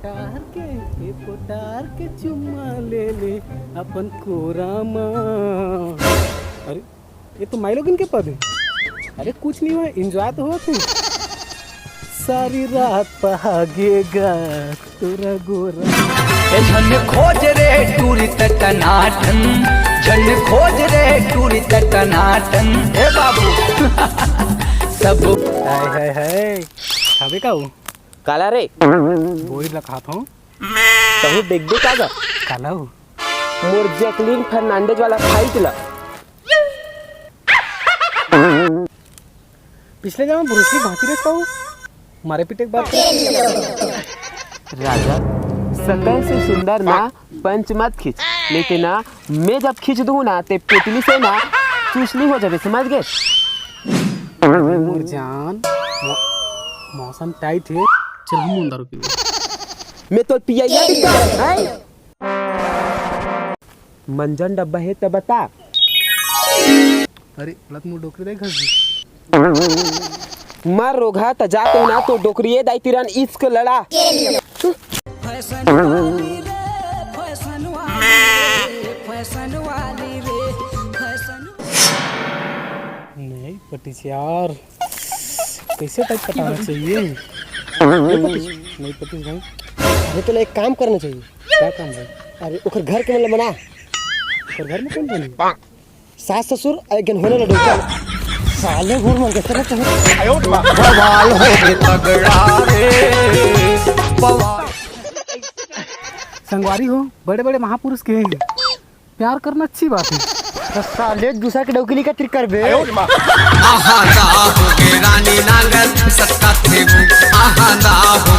पोटार के चुम्मा ले ले अपन कोरामा। अरे ये तो माइलोगिन के पद है। अरे कुछ नहीं हुआ, एंजॉय तो हुआ थे। सारी रात पहागेगा तोरा गोरा। झन खोज रे टूरी टनाटन, झन खोज रे टूरी टनाटन। ए बाबू सब हाय हाय हाय खाबे का हूँ काला रे बोरी लखात हूँ तहु देख दे कागा काला हूँ मोर जैकलीन फर्नांडेज वाला फाइट ला। पिछले जमा ब्रूस ली भांति रहता हूँ मारे पीटे के बाद। राजा सकल से सुंदर ना पंच मत खींच, लेकिन ना मैं जब खींच दूँ ना ते पुतली से ना चूसनी हो जावे, समझ गए? मोर जान मौसम टाइट है, चल हम अंदर रुकिए। मैं तो पिया है मंजन डब्बा है तब बता। अरे लत मुंह डोकरी दे घस मार रोगा त जाते ना तो डोकरिए दाई तिरन इश्क लड़ा। नहीं पटीस यार, कैसे टाइप पटाना चाहिए? नहीं पटीस भाई, अरे तो एक काम करना चाहिए। क्या काम है? अरे ओकर घर के मतलब बना, और घर में कौन बने? सास ससुर एक गन होने लडो साले घूर मांगे सर चाहिए। बवाल हो के तगड़ा रे बवाल। संगवारी हो, बड़े बड़े महापुरुष के हैं, प्यार करना अच्छी बात है। तो साले दूसरा के डौकली का ट्रिक कर बे। आहा दा हो के रानी नांगल सत्ता थे वो आहा दा हो।